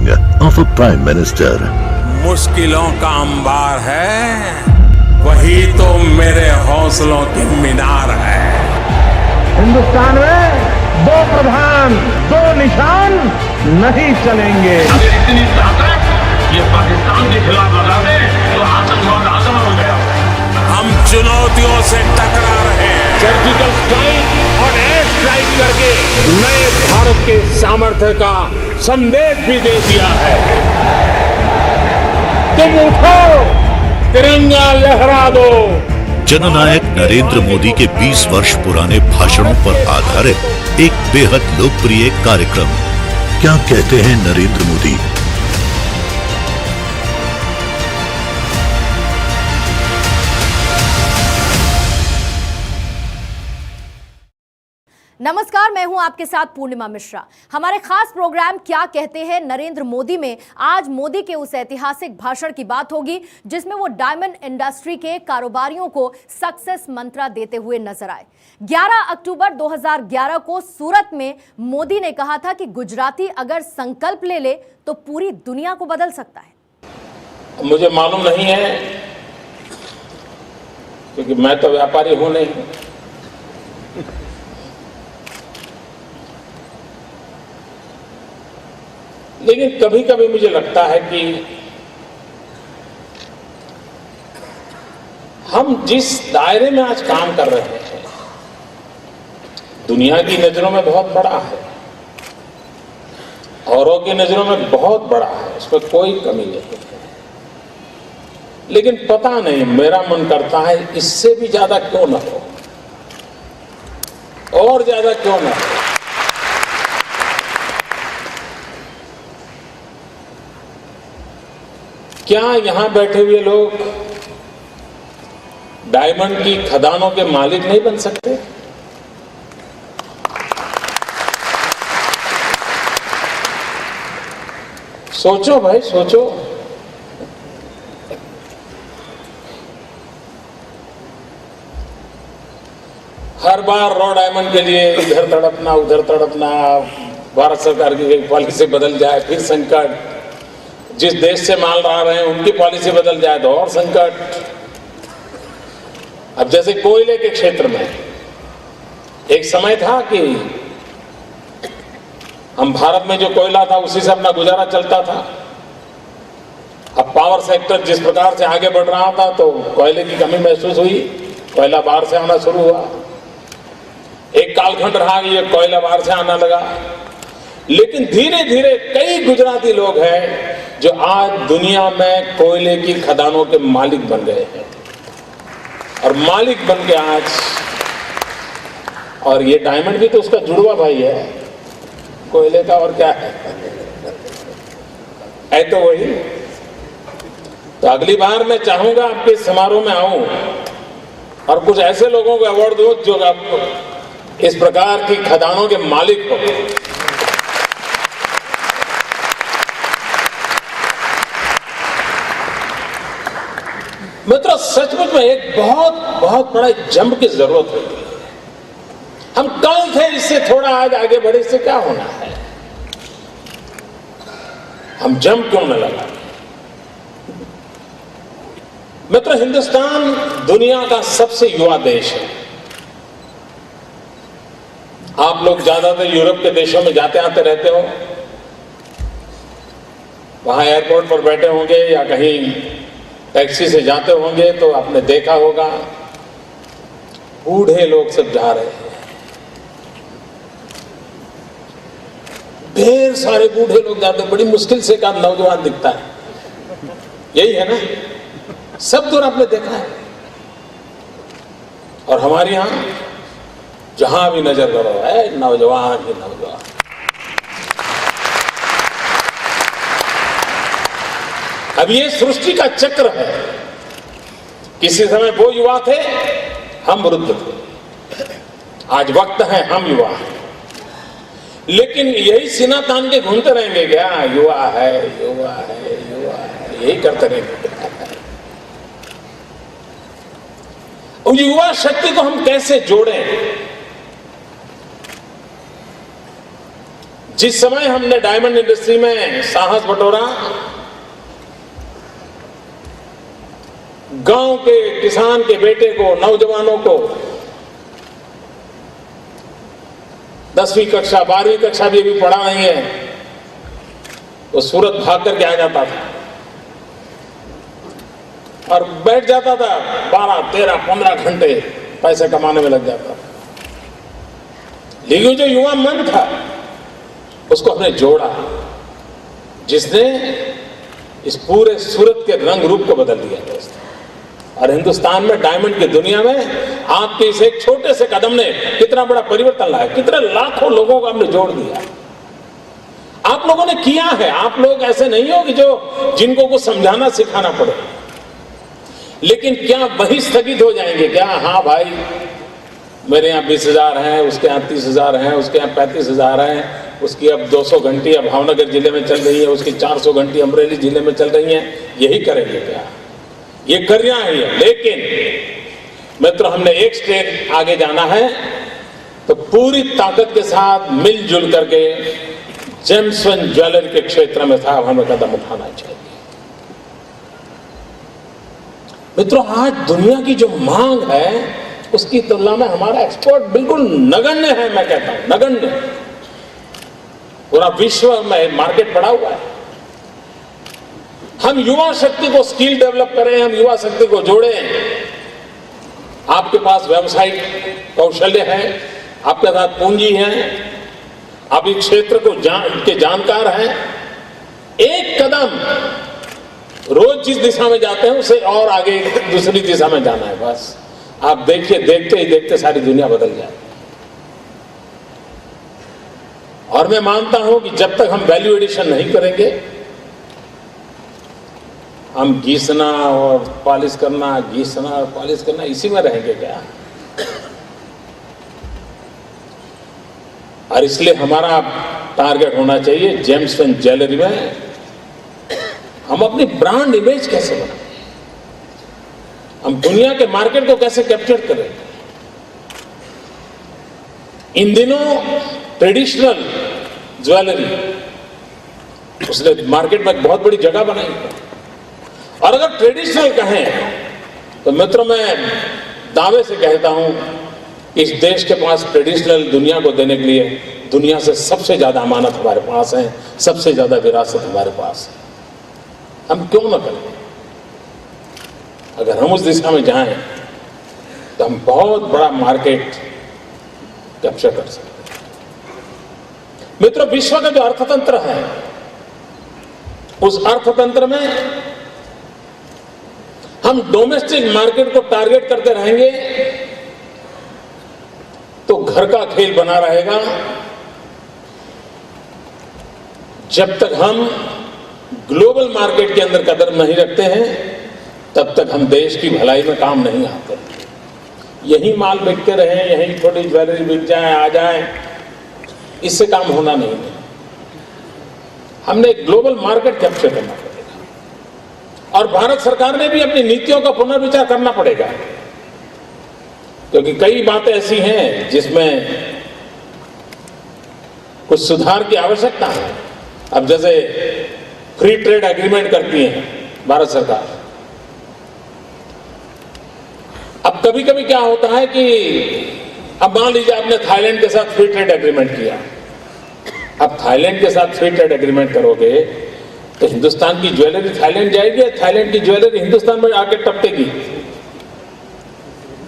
king of a prime minister. मुश्किलों का अंबार है, वही तो मेरे हौसलों की मीनार है। हिंदुस्तान में दो प्रधान दो निशान नहीं चलेंगे। अगर इतनी ताकत ये पाकिस्तान के खिलाफ लगा दे तो आतंकवाद आसान हो गया। हम चुनौतियों से टकरा रहे हैं। सर्जिकल स्ट्राइक और एयर स्ट्राइक करके नए भारत के सामर्थ्य का संदेश भी दे दिया है। तुम उठो, तिरंगा लहरा दो। जननायक नरेंद्र मोदी के 20 वर्ष पुराने भाषणों पर आधारित एक बेहद लोकप्रिय कार्यक्रम क्या कहते हैं नरेंद्र मोदी। नमस्कार, मैं हूं आपके साथ पूर्णिमा मिश्रा। हमारे खास प्रोग्राम क्या कहते हैं नरेंद्र मोदी में आज मोदी के उस ऐतिहासिक भाषण की बात होगी जिसमें वो डायमंड इंडस्ट्री के कारोबारियों को सक्सेस मंत्रा देते हुए नजर आए। 11 अक्टूबर 2011 को सूरत में मोदी ने कहा था कि गुजराती अगर संकल्प ले ले तो पूरी दुनिया को बदल सकता है। मुझे मालूम नहीं है क्योंकि मैं तो व्यापारी हूं नहीं, लेकिन कभी कभी मुझे लगता है कि हम जिस दायरे में आज काम कर रहे हैं दुनिया की नजरों में बहुत बड़ा है, औरों की नजरों में बहुत बड़ा है, उसमें कोई कमी नहीं है। लेकिन पता नहीं, मेरा मन करता है इससे भी ज्यादा क्यों ना हो, और ज्यादा क्यों ना हो। क्या यहां बैठे हुए लोग डायमंड की खदानों के मालिक नहीं बन सकते? सोचो भाई, सोचो। हर बार रॉ डायमंड के लिए इधर तड़पना उधर तड़पना, भारत सरकार की पॉलिसी बदल जाए फिर संकट, जिस देश से माल ला रहे हैं उनकी पॉलिसी बदल जाए तो और संकट। अब जैसे कोयले के क्षेत्र में एक समय था कि हम भारत में जो कोयला था उसी से अपना गुजारा चलता था। अब पावर सेक्टर जिस प्रकार से आगे बढ़ रहा था तो कोयले की कमी महसूस हुई, कोयला बाहर से आना शुरू हुआ। एक कालखंड रहा कि ये कोयला बाहर से आना लगा, लेकिन धीरे धीरे कई गुजराती लोग हैं जो आज दुनिया में कोयले की खदानों के मालिक बन गए हैं और मालिक बन के आज, और ये डायमंड भी तो उसका जुड़वा भाई है कोयले का, और क्या है तो वही। तो अगली बार मैं चाहूंगा आपके समारोह में आऊं और कुछ ऐसे लोगों को अवार्ड दूं जो आप इस प्रकार की खदानों के मालिक हो। मित्रों, सचमुच में एक बहुत बड़ा जंप की जरूरत होती है। हम कल थे, इससे थोड़ा आज आगे बढ़े, इससे क्या होना है? हम जंप क्यों न लगा? मित्रों, हिंदुस्तान दुनिया का सबसे युवा देश है। आप लोग ज्यादातर यूरोप के देशों में जाते आते रहते हो, वहां एयरपोर्ट पर बैठे होंगे या कहीं टैक्सी से जाते होंगे तो आपने देखा होगा बूढ़े लोग सब जा रहे हैं, ढेर सारे बूढ़े लोग जाते हैं, बड़ी मुश्किल से एक नौजवान दिखता है। यही है ना, सब दूर आपने देखा है। और हमारे यहां जहां भी नजर करो है नौजवान ही नौजवान। अब ये सृष्टि का चक्र है। किसी समय वो युवा थे, हम वृद्ध थे, आज वक्त है हम युवा हैं। लेकिन यही सीना तान के घूमते रहेंगे क्या? युवा है युवा है युवा है, यही करते रहेंगे। और युवा शक्ति को हम कैसे जोड़ें? जिस समय हमने डायमंड इंडस्ट्री में साहस बटोरा, गांव के किसान के बेटे को, नौजवानों को 10वीं कक्षा 12वीं कक्षा भी अभी पढ़ा नहीं है, वो सूरत भाग करके आ जाता था और बैठ जाता था 12, 13, 15 घंटे पैसे कमाने में लग जाता था। लेकिन जो युवा मन था उसको हमने जोड़ा, जिसने इस पूरे सूरत के रंग रूप को बदल दिया दोस्तों। और हिंदुस्तान में, डायमंड की दुनिया में आपके इस एक छोटे से कदम ने कितना बड़ा परिवर्तन लाया, कितने लाखों लोगों को हमने जोड़ दिया। आप लोगों ने किया है, आप लोग ऐसे नहीं हो कि जिनको कुछ समझाना सिखाना पड़े। लेकिन क्या वही स्थगित हो जाएंगे क्या? हाँ भाई, मेरे यहाँ 20,000 हैं, उसके यहाँ 30,000 हैं, उसके यहाँ 35,000 हैं, उसकी अब 200 घंटियां भावनगर जिले में चल रही है, उसकी 400 घंटी अमरेली जिले में चल रही हैं। यही करेंगे क्या? ये करना ही है। लेकिन मित्रों, हमने एक स्टेप आगे जाना है, तो पूरी ताकत के साथ मिलजुल करके जेम्स एंड ज्वेलरी के क्षेत्र में था हमें कदम उठाना चाहिए। मित्रों, आज दुनिया की जो मांग है उसकी तुलना में हमारा एक्सपोर्ट बिल्कुल नगण्य है। मैं कहता हूं नगण्य। पूरा विश्व में मार्केट पड़ा हुआ है। हम युवा शक्ति को स्किल डेवलप करें, हम युवा शक्ति को जोड़ें। आपके पास व्यावसायिक कौशल्य है, आपके साथ पूंजी है, आप इस क्षेत्र को के जानकार हैं। एक कदम रोज जिस दिशा में जाते हैं उसे और आगे दूसरी दिशा में जाना है। बस आप देखिए, देखते ही देखते सारी दुनिया बदल जाए। और मैं मानता हूं कि जब तक हम वैल्यू एडिशन नहीं करेंगे, हम घिसना और पॉलिश करना, घिसना और पॉलिश करना, इसी में रहेंगे क्या? और इसलिए हमारा टारगेट होना चाहिए जेम्स एंड ज्वेलरी में हम अपनी ब्रांड इमेज कैसे बनाएं, हम दुनिया के मार्केट को कैसे कैप्चर करें। इन दिनों ट्रेडिशनल ज्वेलरी उसने मार्केट में बहुत बड़ी जगह बनाई है। और अगर ट्रेडिशनल कहें तो मित्रों, मैं दावे से कहता हूं, इस देश के पास ट्रेडिशनल दुनिया को देने के लिए दुनिया से सबसे ज्यादा अमानत हमारे पास है, सबसे ज्यादा विरासत हमारे पास है। हम क्यों ना करें? अगर हम उस दिशा में जाएं तो हम बहुत बड़ा मार्केट कैप्चर कर सकते हैं। मित्रों, विश्व का जो अर्थतंत्र है, उस अर्थतंत्र में हम डोमेस्टिक मार्केट को टारगेट करते रहेंगे तो घर का खेल बना रहेगा। जब तक हम ग्लोबल मार्केट के अंदर कदम नहीं रखते हैं, तब तक हम देश की भलाई में काम नहीं आते। यही माल बिकते रहे, यही छोटी ज्वेलरी बिक जाए, आ जाए, इससे काम होना नहीं है। हमने ग्लोबल मार्केट कैप्चर करना पड़ेगा। और भारत सरकार ने भी अपनी नीतियों का पुनर्विचार करना पड़ेगा, क्योंकि कई बातें ऐसी हैं जिसमें कुछ सुधार की आवश्यकता है। अब जैसे फ्री ट्रेड एग्रीमेंट करती है भारत सरकार। अब कभी कभी क्या होता है कि अब मान लीजिए आपने थाईलैंड के साथ फ्री ट्रेड एग्रीमेंट किया। अब थाईलैंड के साथ फ्री ट्रेड एग्रीमेंट करोगे तो हिंदुस्तान की ज्वेलरी थाईलैंड जाएगी, थाईलैंड की ज्वेलरी हिंदुस्तान में आके टपकेगी।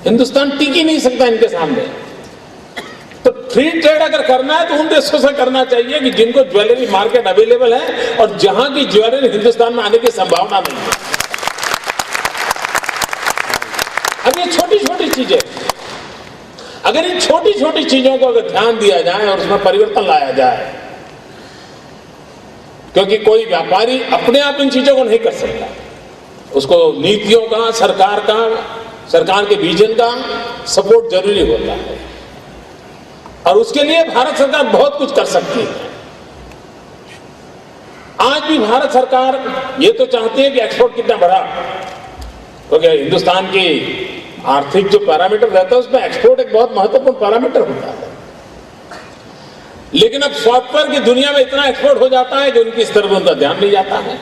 हिंदुस्तान टिक ही नहीं सकता इनके सामने। तो फ्री ट्रेड अगर करना है तो उन देशों से करना चाहिए कि जिनको ज्वेलरी मार्केट अवेलेबल है और जहां की ज्वेलरी हिंदुस्तान में आने की संभावना नहीं है। अब ये छोटी छोटी चीजें, अगर इन छोटी छोटी चीजों को अगर ध्यान दिया जाए और उसमें परिवर्तन लाया जाए, क्योंकि कोई व्यापारी अपने आप इन चीजों को नहीं कर सकता, उसको नीतियों का, सरकार के विजन का सपोर्ट जरूरी होता है। और उसके लिए भारत सरकार बहुत कुछ कर सकती है। आज भी भारत सरकार ये तो चाहती है कि एक्सपोर्ट कितना बढ़ा, क्योंकि हिंदुस्तान की आर्थिक जो पैरामीटर रहता है उसमें एक्सपोर्ट एक बहुत महत्वपूर्ण पैरामीटर होता है। लेकिन अब सॉफ्टवेयर की दुनिया में इतना एक्सपोर्ट हो जाता है कि उनकी इस तरफ उनका ध्यान नहीं जाता है।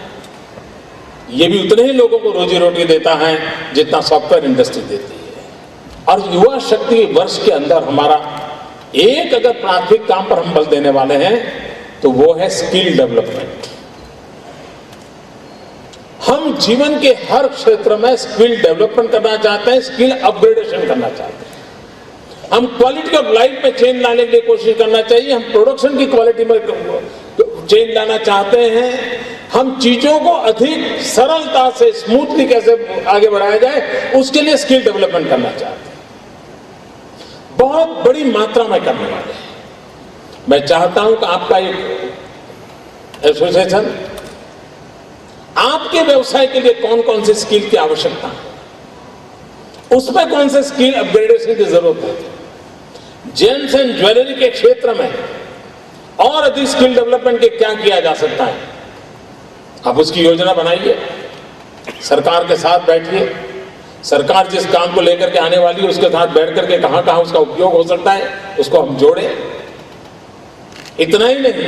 ये भी उतने ही लोगों को रोजी रोटी देता है जितना सॉफ्टवेयर इंडस्ट्री देती है। और युवा शक्ति वर्ष के अंदर हमारा एक अगर प्राथमिक काम पर हम बल देने वाले हैं तो वो है स्किल डेवलपमेंट। हम जीवन के हर क्षेत्र में स्किल डेवलपमेंट करना चाहते हैं, स्किल अपग्रेडेशन करना चाहते हैं। हम क्वालिटी ऑफ लाइफ में चेंज लाने के लिए कोशिश करना चाहिए। हम प्रोडक्शन की क्वालिटी में चेंज लाना चाहते हैं। हम चीजों को अधिक सरलता से स्मूथली कैसे आगे बढ़ाया जाए उसके लिए स्किल डेवलपमेंट करना चाहते हैं। बहुत बड़ी मात्रा में करने वाले हैं। मैं चाहता हूं कि आपका एक एसोसिएशन आपके व्यवसाय के लिए कौन कौन सी स्किल की आवश्यकता है, उसमें कौन से स्किल अपग्रेडेशन की जरूरत है, जेम्स एंड ज्वेलरी के क्षेत्र में और अधिक स्किल डेवलपमेंट के क्या किया जा सकता है, आप उसकी योजना बनाइए। सरकार के साथ बैठिए। सरकार जिस काम को लेकर के आने वाली है उसके साथ बैठ करके कहां कहां उसका उपयोग हो सकता है उसको हम जोड़ें। इतना ही नहीं,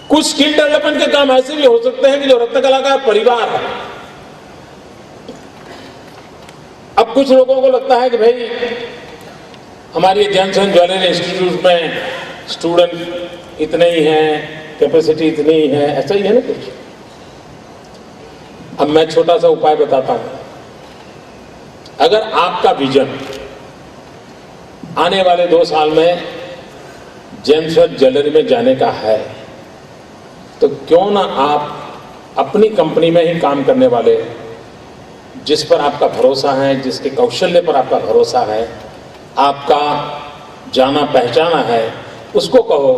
कुछ स्किल डेवलपमेंट के काम ऐसे भी हो सकते हैं कि जो रत्न कलाकार परिवार है। अब कुछ लोगों को लगता है कि भाई हमारी जेम्स एंड ज्वेलरी इंस्टीट्यूट में स्टूडेंट इतने ही हैं, कैपेसिटी इतनी ही है, ऐसा ही है ना कुछ। अब मैं छोटा सा उपाय बताता हूं। अगर आपका विजन आने वाले 2 साल में जेम्स एंड ज्वेलरी में जाने का है तो क्यों ना आप अपनी कंपनी में ही काम करने वाले, जिस पर आपका भरोसा है, जिसके कौशल्य पर आपका भरोसा है, आपका जाना पहचाना है, उसको कहो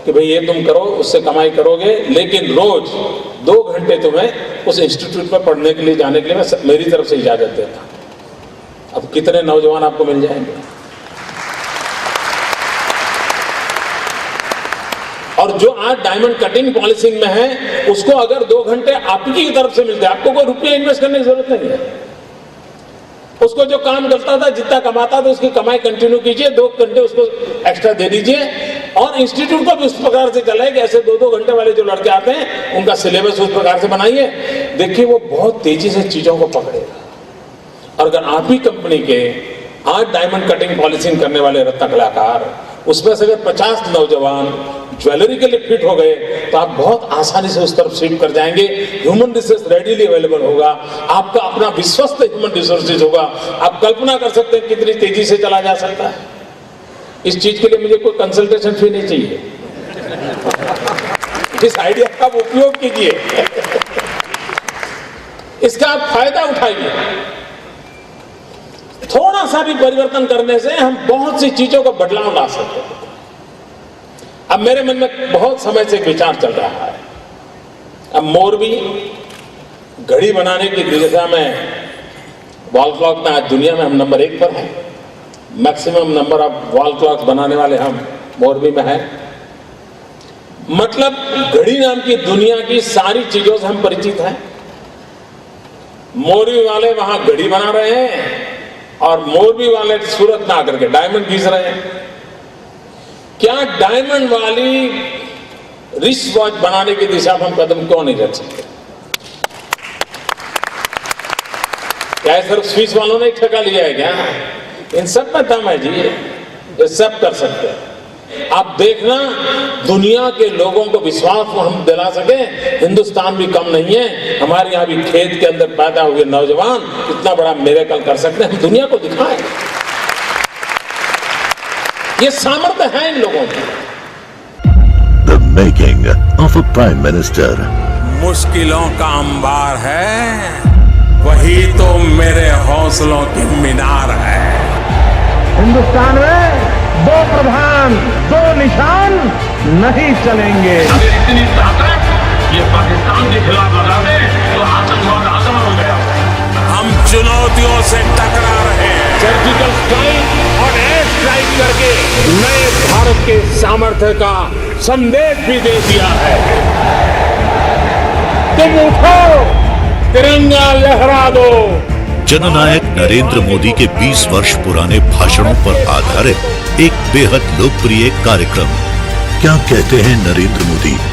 कि भाई ये तुम करो, उससे कमाई करोगे, लेकिन रोज 2 घंटे तुम्हें उस इंस्टीट्यूट में पढ़ने के लिए जाने के लिए मैं मेरी तरफ से इजाजत देता हूं। अब कितने नौजवान आपको मिल जाएंगे। और जो आज डायमंड कटिंग पॉलिशिंग में है उसको अगर 2 घंटे आपकी तरफ से मिलते हैं, आपको कोई रुपया इन्वेस्ट करने की जरूरत नहीं है। उसको जो काम करता था, जितना कमाता था, उसकी कमाई कंटिन्यू कीजिए, 2 घंटे उसको एक्स्ट्रा दे दीजिए। और इंस्टीट्यूट को भी उस प्रकार से चलाए कि ऐसे 2-2 घंटे वाले जो लड़के आते हैं उनका सिलेबस उस प्रकार से बनाइए। देखिए वो बहुत तेजी से चीजों को पकड़ेगा। और अगर आप ही कंपनी के आज डायमंड कटिंग पॉलिशिंग करने वाले रत्न कलाकार, उसमें से अगर 50 नौजवान ज्वेलरी के लिए फिट हो गए तो आप बहुत आसानी से उस तरफ शिफ्ट कर जाएंगे। ह्यूमन रिसोर्स रेडीली अवेलेबल होगा, आपका अपना विश्वस्त ह्यूमन रिसोर्सेज होगा। आप कल्पना कर सकते हैं कितनी तेजी से चला जा सकता है। इस चीज के लिए मुझे कोई कंसल्टेशन फी नहीं चाहिए। इस आइडिया का आप उपयोग कीजिए, इसका आप फायदा उठाइए। थोड़ा सा भी परिवर्तन करने से हम बहुत सी चीजों का बदलाव ला सकते हैं। अब मेरे मन में बहुत समय से एक विचार चल रहा है। अब मोरबी घड़ी बनाने की दिशा में वॉल क्लॉक में आज दुनिया में हम नंबर 1 पर हैं। Maximum number of wall clock बनाने वाले हम मोरबी में हैं। मतलब घड़ी नाम की दुनिया की सारी चीजों से हम परिचित हैं। मोरबी वाले वहां घड़ी बना रहे हैं और मोरबी वाले सूरत में आकर के डायमंड घिस रहे हैं। क्या डायमंड वाली रिस्ट वॉच बनाने की दिशा में हम कदम क्यों नहीं रख सकते? क्या सिर्फ स्विस वालों ने ठेका लिया है क्या? इन सब में दम है जी, ये सब कर सकते हैं। आप देखना दुनिया के लोगों को विश्वास हम दिला सके, हिंदुस्तान भी कम नहीं है। हमारे यहाँ भी खेत के अंदर पैदा हुए नौजवान इतना बड़ा मिरेकल कर सकते हैं, हम दुनिया को दिखाएं। ये सामर्थ्य है इन लोगों में। The making of a prime minister. मुश्किलों का अंबार है, वही तो मेरे हौसलों की मीनार है। हिंदुस्तान में 2 प्रधान 2 निशान नहीं चलेंगे। अगर इतनी ताकत ये पाकिस्तान के खिलाफ लगा दे तो आतंकवाद आसान हो गया। हम चुनौतियों से टकरा रहे हैं। सर्जिकल स्ट्राइक और एयर स्ट्राइक करके नए भारत के सामर्थ्य का संदेश भी दे दिया है। तुम उठो, तिरंगा लहरा दो। जननायक नरेंद्र मोदी के 20 वर्ष पुराने भाषणों पर आधारित एक बेहद लोकप्रिय कार्यक्रम क्या कहते हैं नरेंद्र मोदी।